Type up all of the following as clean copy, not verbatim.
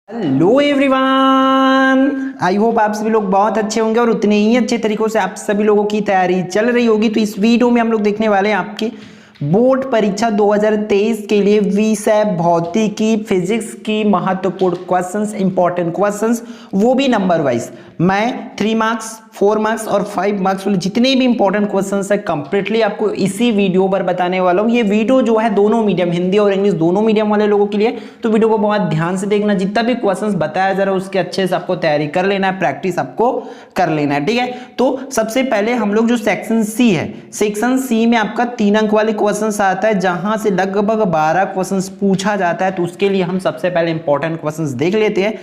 Hello everyone, I hope आप सभी लोग बहुत अच्छे होंगे और उतने ही अच्छे तरीकों से आप सभी लोगों की तैयारी चल रही होगी। तो इस वीडियो में हम लोग देखने वाले हैं आपकी बोर्ड परीक्षा 2023 के लिए विषय भौतिकी फिजिक्स की महत्वपूर्ण क्वेश्चंस, इंपॉर्टेंट क्वेश्चंस, वो भी नंबर वाइज। मैं 3 मार्क्स, 4 मार्क्स और 5 मार्क्स वाले जितने भी इंपॉर्टेंट क्वेश्चंस है कंप्लीटली आपको इसी वीडियो पर बताने वाला हूँ। ये वीडियो जो है दोनों मीडियम, हिंदी और इंग्लिश दोनों मीडियम वाले लोगों के लिए, तो वीडियो को बहुत ध्यान से देखना। जितना भी क्वेश्चंस बताया जा रहा है उसके अच्छे से आपको तैयारी कर लेना है, प्रैक्टिस आपको कर लेना है, ठीक है। तो सबसे पहले हम लोग जो सेक्शन सी है, सेक्शन सी में आपका 3 अंक वाले क्वेश्चंस आता है जहां से लगभग 12 क्वेश्चंस पूछा जाता है। तो उसके लिए हम सबसे पहले इंपॉर्टेंट क्वेश्चंस देख लेते हैं।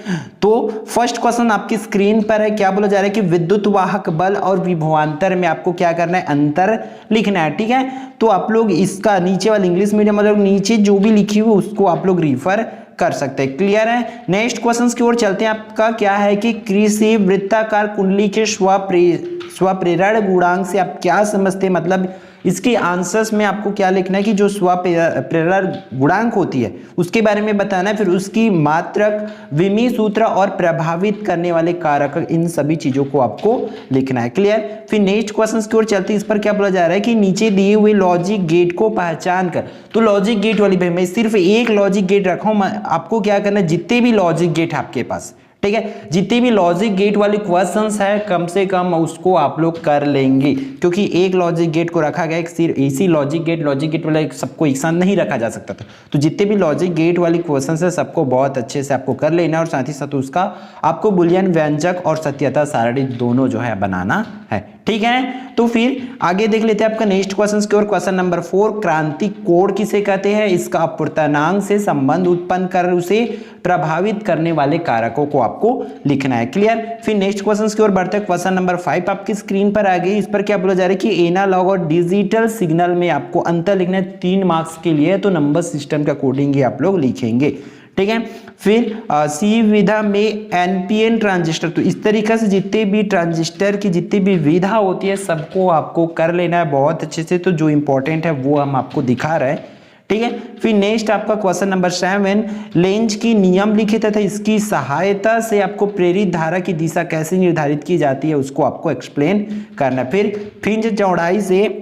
तो फर्स्ट क्वेश्चन आपकी स्क्रीन पर है, क्या बोला जा रहा है कि विद्युत वाहक बल और विभवांतर में आपको क्या करना है, अंतर लिखना है, ठीक है। तो आप लोग इसका नीचे वाले इंग्लिश मीडियम वाले नीचे जो भी लिखी हुई उसको आप लोग रिफर कर सकते हैं। क्लियर है। नेक्स्ट क्वेश्चन की ओर चलते हैं। आपका क्या है कि कृषि वृत्ताकार कुंडली के स्वप्रेरण गुणांक से आप क्या समझते हैं, मतलब इसके आंसर्स में आपको क्या लिखना है कि जो स्वप्रेरण गुणांक होती है उसके बारे में बताना है। फिर उसकी मात्रक, विमी सूत्र और प्रभावित करने वाले कारक, इन सभी चीजों को आपको लिखना है। क्लियर। फिर नेक्स्ट क्वेश्चन की ओर चलते हैं। इस पर क्या बोला जा रहा है कि नीचे दिए हुए लॉजिक गेट को पहचान कर। तो लॉजिक गेट वाली भाई मैं सिर्फ एक लॉजिक गेट रखा हूं, आपको क्या करना है जितने भी लॉजिक गेट है आपके पास, ठीक है, जितने भी लॉजिक गेट वाले क्वेश्चंस है कम से कम उसको आप लोग कर लेंगे, क्योंकि एक लॉजिक गेट को रखा गया, सिर्फ इसी लॉजिक गेट वाला सबको एक साथ नहीं रखा जा सकता था। तो जितने भी लॉजिक गेट वाली क्वेश्चंस है सबको बहुत अच्छे से आपको कर लेना और साथ ही साथ उसका आपको बुलियन व्यंजक और सत्यता सारणी दोनों जो है बनाना है, ठीक है। तो फिर आगे देख लेते हैं आपका नेक्स्ट क्वेश्चन की ओर। क्वेश्चन नंबर 4, क्रांति कोण किसे कहते हैं, इसका अपूर्णांक से संबंध उत्पन्न कर उसे प्रभावित करने वाले कारकों को आपको लिखना है। क्लियर। फिर नेक्स्ट क्वेश्चन की ओर बढ़ते हैं। क्वेश्चन नंबर 5 आपकी स्क्रीन पर आ गई। इस पर क्या बोला जा रहा है कि एनालॉग और डिजिटल सिग्नल में आपको अंतर लिखना है 3 मार्क्स के लिए, तो नंबर सिस्टम के अकॉर्डिंग ही आप लोग लिखेंगे, ठीक है। फिर सी विधा में एनपीएन ट्रांजिस्टर, तो इस तरीके से जितने भी ट्रांजिस्टर की जितनी भी विधा होती है सबको आपको कर लेना है बहुत अच्छे से। तो जो इंपॉर्टेंट है वो हम आपको दिखा रहे हैं, ठीक है। फिर नेक्स्ट आपका क्वेश्चन नंबर 7, लेंज की नियम लिखित था, इसकी सहायता से आपको प्रेरित धारा की दिशा कैसे निर्धारित की जाती है उसको आपको एक्सप्लेन करना। फिर फ्रिंज चौड़ाई से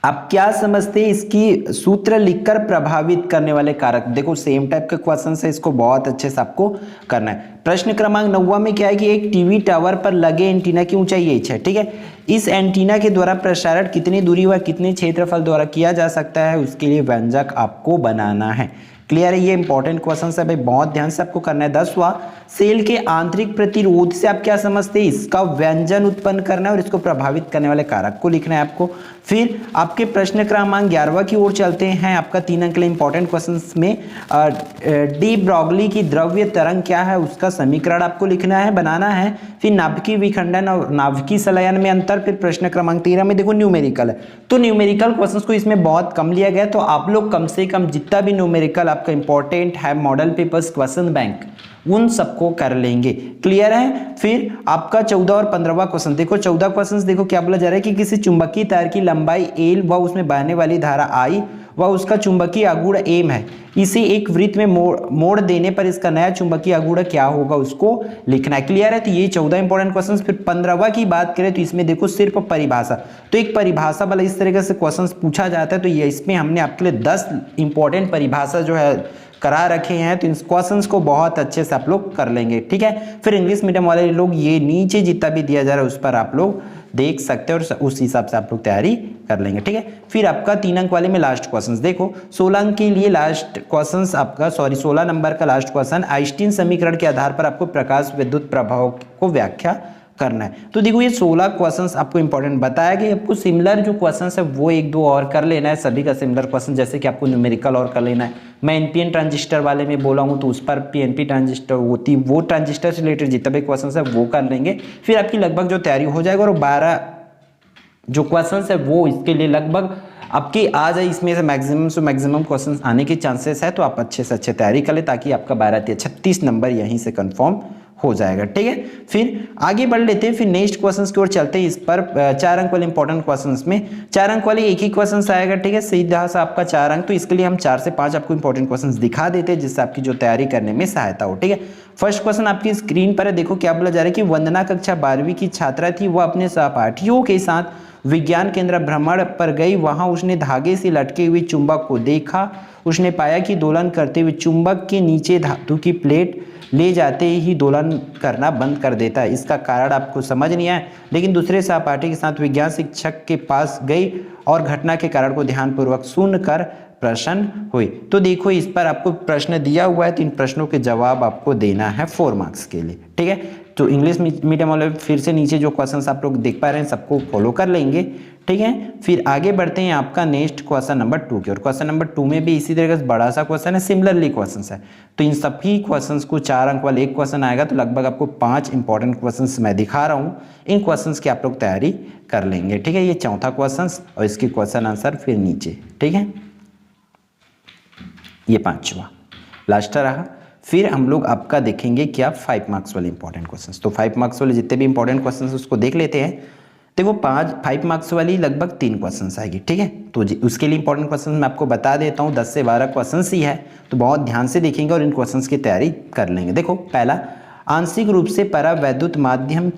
आप क्या समझते हैं, इसकी सूत्र लिखकर प्रभावित करने वाले कारक। देखो सेम टाइप के क्वेश्चन है, इसको बहुत अच्छे से आपको करना है। प्रश्न क्रमांक 9 में क्या है कि एक टीवी टावर पर लगे एंटीना की ऊंचाई h है, ठीक है। इस एंटीना के द्वारा प्रसारण कितनी दूरी व कितने क्षेत्रफल द्वारा किया जा सकता है, उसके लिए व्यंजक आपको बनाना है। क्लियर है। ये इंपॉर्टेंट क्वेश्चन है भाई, बहुत ध्यान से आपको करना है। 10वां, सेल के आंतरिक प्रतिरोध से आप क्या समझते हैं, इसका व्यंजन उत्पन्न करना है और इसको प्रभावित करने वाले कारक को लिखना है आपको। फिर आपके प्रश्न क्रमांक 11 की ओर चलते हैं। आपका 3 अंक के लिए इंपॉर्टेंट क्वेश्चन में डी ब्रॉगली की द्रव्य तरंग क्या है उसका समीकरण आपको लिखना है, बनाना है। फिर नाभिकीय विखंडन और नाभिकीय संलयन में अंतर। फिर प्रश्न क्रमांक 13 में देखो न्यूमेरिकल है, तो न्यूमेरिकल क्वेश्चन को इसमें बहुत कम लिया गया, तो आप लोग कम से कम जितना भी न्यूमेरिकल आपका इंपॉर्टेंट है, मॉडल पेपर्स, क्वेश्चन बैंक, उन सबको कर लेंगे। क्लियर है। फिर आपका 14 और 15वां क्वेश्चन देखो। 14 क्वेश्चन देखो क्या बोला जा रहा है कि किसी चुंबकीय तार की लंबाई एल व उसमें बहने वाली धारा आई व उसका चुंबकीय आघूर्ण एम है, इसे एक वृत्त में मोड़ देने पर इसका नया चुंबकीय आघूर्ण क्या होगा उसको लिखना है। क्लियर है। तो ये 14 इंपॉर्टेंट क्वेश्चंस। फिर 15वां की बात करें तो इसमें देखो सिर्फ परिभाषा, तो एक परिभाषा वाला इस तरीके से क्वेश्चंस पूछा जाता है, तो ये इसमें हमने आपके लिए 10 इंपॉर्टेंट परिभाषा जो है करा रखे हैं, तो इन क्वेश्चंस को बहुत अच्छे से आप लोग कर लेंगे, ठीक है। फिर इंग्लिश मीडियम वाले लोग ये नीचे जितना भी दिया जा रहा है उस पर आप लोग देख सकते हैं और उस हिसाब से आप लोग तैयारी कर लेंगे, ठीक है। फिर आपका 3 अंक वाले में लास्ट क्वेश्चंस देखो। 16 अंक के लिए लास्ट क्वेश्चंस आपका 16 नंबर का लास्ट क्वेश्चन, आइंस्टीन समीकरण के आधार पर आपको प्रकाश विद्युत प्रभाव को व्याख्या करना है। तो देखो ये 16 क्वेश्चंस आपको इंपॉर्टेंट बताया गया। आपको सिमिलर जो क्वेश्चंस है वो 1-2 और कर लेना है, सभी का सिमिलर क्वेश्चन, जैसे कि आपको न्यूमेरिकल और कर लेना है। मैं एनपीएन ट्रांजिस्टर वाले में बोला हूँ तो उस पर पीएनपी ट्रांजिस्टर होती, वो ट्रांजिस्टर से रिलेटेड जितने भी क्वेश्चन है वो कर लेंगे। फिर आपकी लगभग जो तैयारी हो जाएगा, और 12 जो क्वेश्चन है वो इसके लिए लगभग आपकी आ जाए, इसमें से मैक्सिमम क्वेश्चंस आने के चांसेस है, तो आप अच्छे से अच्छे तैयारी कर ले ताकि आपका 12 36 नंबर यहीं से कंफर्म हो जाएगा। ठीक है, फिर आगे बढ़ लेते हैं, फिर नेक्स्ट क्वेश्चंस की ओर चलते हैं। इस पर 4 अंक वाले इंपॉर्टेंट क्वेश्चंस में 4 अंक वाले एक ही क्वेश्चंस आएगा। ठीक है, सीधा सा आपका 4 अंक, तो इसके लिए हम 4 से 5 आपको इंपॉर्टेंट क्वेश्चंस दिखा देते हैं जिससे आपकी जो तैयारी करने में सहायता हो। ठीक है, फर्स्ट क्वेश्चन आपकी स्क्रीन पर है, देखो क्या बोला जा रहा है कि वंदना कक्षा 12वीं की छात्रा थी, वह अपने सहपाठियों के साथ विज्ञान केंद्र भ्रमण पर गई। वहां उसने धागे से लटके हुए चुंबक को देखा। उसने पाया कि दोलन करते हुए चुंबक के नीचे धातु की प्लेट ले जाते ही दोलन करना बंद कर देता है। इसका कारण आपको समझ नहीं आया, लेकिन दूसरे सहपाठी के साथ विज्ञान शिक्षक के पास गई और घटना के कारण को ध्यानपूर्वक सुनकर प्रश्न हुई। तो देखो इस पर आपको प्रश्न दिया हुआ है, तो इन प्रश्नों के जवाब आपको देना है 4 मार्क्स के लिए। ठीक है, तो इंग्लिश मीडियम वाले फिर से नीचे जो क्वेश्चंस आप लोग देख पा रहे हैं सबको फॉलो कर लेंगे। ठीक है, फिर आगे बढ़ते हैं आपका नेक्स्ट क्वेश्चन नंबर 2 की, और क्वेश्चन नंबर 2 में भी इसी तरह का बड़ा सा क्वेश्चन है, सिमिलरली क्वेश्चंस है। तो इन सभी क्वेश्चंस को 4 अंक वाले एक क्वेश्चन आएगा, तो लगभग आपको 5 इंपॉर्टेंट क्वेश्चंस मैं दिखा रहा हूँ। इन क्वेश्चंस की आप लोग तैयारी कर लेंगे। ठीक है, ये चौथा क्वेश्चन और इसकी क्वेश्चन आंसर फिर नीचे। ठीक है, ये 5वां लास्ट रहा। फिर हम लोग आपका देखेंगे क्या 5 मार्क्स वाले इंपॉर्टेंट क्वेश्चंस। तो 5 मार्क्स वाले जितने भी इंपॉर्टेंट क्वेश्चंस उसको देख लेते हैं। देखो 5 मार्क्स वाली लगभग 3 क्वेश्चंस आएगी। ठीक है, तो उसके लिए इंपॉर्टेंट क्वेश्चंस मैं आपको बता देता हूँ, 10 से 12 क्वेश्चंस ही है, तो बहुत ध्यान से देखेंगे और इन क्वेश्चंस की तैयारी कर लेंगे। देखो पहला, आंशिक रूप से परावैद्युत माध्यम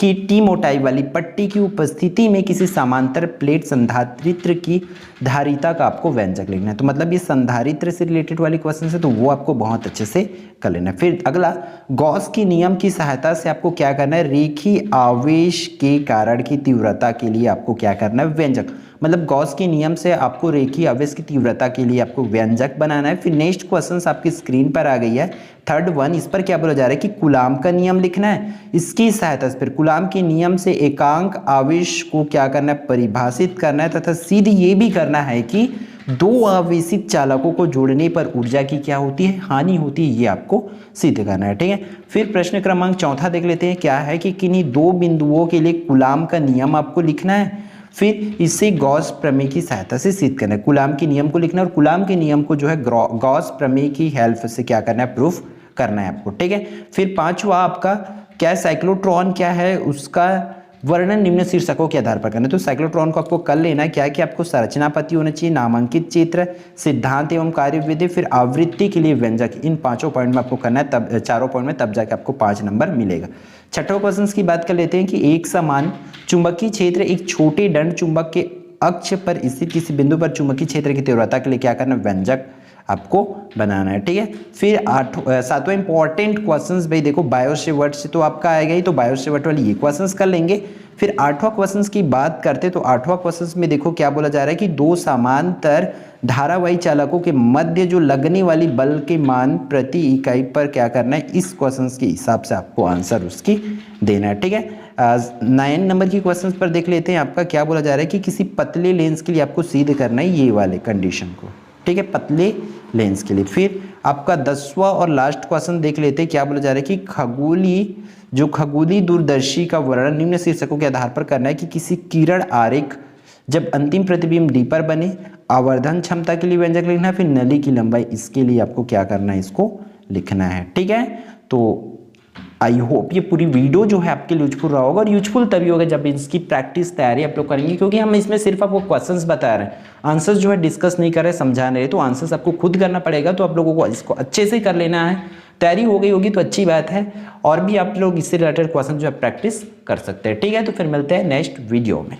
की टी मोटाई वाली पट्टी की उपस्थिति में किसी समांतर प्लेट संधारित्र की धारिता का आपको व्यंजक लिखना है। तो मतलब ये संधारित्र से रिलेटेड वाली क्वेश्चन है, तो वो आपको बहुत अच्छे से कर लेना है। फिर अगला, गॉस की नियम की सहायता से आपको क्या करना है, रेखीय आवेश के कारण की तीव्रता के लिए आपको क्या करना है, व्यंजक। मतलब गॉस के नियम से आपको रेखीय आवेश की तीव्रता के लिए आपको व्यंजक बनाना है। फिर नेक्स्ट क्वेश्चन आपकी स्क्रीन पर आ गई है, थर्ड वन। इस पर क्या बोला जा रहा है कि कूलाम का नियम लिखना है। इसकी सहायता से फिर कूलाम के नियम से एकांक आवेश को क्या करना है, परिभाषित करना है, तथा सीधे ये भी करना है कि 2 आवेशित चालकों को जोड़ने पर ऊर्जा की क्या होती है, हानि होती है, ये आपको सिद्ध करना है। ठीक है, फिर प्रश्न क्रमांक 4 देख लेते हैं, क्या है कि किन्हीं 2 बिंदुओं के लिए कूलाम का नियम आपको लिखना है। फिर इसे गॉस प्रमेय की सहायता से सिद्ध करना है। कूलाम के नियम को लिखना है और कूलाम के नियम को जो है गॉस प्रमेय की हेल्प से क्या करना है, प्रूफ करना है आपको। ठीक है, फिर 5वां आपका क्या है, साइक्लोट्रॉन क्या है, उसका वर्णन निम्न शीर्षकों के आधार पर करना है। तो साइक्लोट्रॉन को आपको कर लेना है, क्या है कि आपको संरचना पति होना चाहिए, नामांकित चित्र, सिद्धांत एवं कार्यविधि, फिर आवृत्ति के लिए व्यंजक। इन 5 पॉइंट में आपको करना है, तब 4 पॉइंट में तब जाके आपको 5 नंबर मिलेगा। छठे क्वेश्चन की बात कर लेते हैं कि एक समान चुंबकीय क्षेत्र एक छोटे दंड चुंबक के अक्ष पर स्थित किसी बिंदु पर चुंबकीय क्षेत्र की तीव्रता के लिए क्या करना है, व्यंजक आपको बनाना है। ठीक है, फिर 7वां इंपॉर्टेंट क्वेश्चंस भाई देखो बायो सेवर्ट से तो आपका आएगा ही, तो बायो सेवर्ट वाली ये क्वेश्चंस कर लेंगे। फिर 8वां क्वेश्चंस की बात करते तो 8वां क्वेश्चंस में देखो क्या बोला जा रहा है कि 2 समांतर धारावाही चालकों के मध्य जो लगने वाली बल के मान प्रति इकाई पर क्या करना है, इस क्वेश्चंस के हिसाब से आपको आंसर उसकी देना है। ठीक है, 9 नंबर की क्वेश्चंस पर देख लेते हैं, आपका क्या बोला जा रहा है कि किसी पतले लेंस के लिए आपको सिद्ध करना है ये वाले कंडीशन को। ठीक है, पतले लेंस के लिए। फिर आपका 10वां और लास्ट क्वेश्चन देख लेते हैं, क्या बोला जा रहा है कि खगोलीय दूरदर्शी का वर्णन निम्न शीर्षकों के आधार पर करना है कि किसी किरण आरेख जब अंतिम प्रतिबिंब डी पर बने, आवर्धन क्षमता के लिए व्यंजक लिखना है, फिर नली की लंबाई, इसके लिए आपको क्या करना है, इसको लिखना है। ठीक है, तो आई होप ये पूरी वीडियो जो है आपके लिए यूजफुल रहा होगा, और यूजफुल तभी होगा जब इसकी प्रैक्टिस तैयारी आप लोग करेंगे, क्योंकि हम इसमें सिर्फ आपको क्वेश्चंस बता रहे हैं, आंसर्स जो है डिस्कस नहीं कर रहे, समझा रहे, तो आंसर्स आपको खुद करना पड़ेगा। तो आप लोगों को इसको अच्छे से कर लेना है, तैयारी हो गई होगी तो अच्छी बात है, और भी आप लोग इससे रिलेटेड क्वेश्चन जो है प्रैक्टिस कर सकते हैं। ठीक है, तो फिर मिलते हैं नेक्स्ट वीडियो में।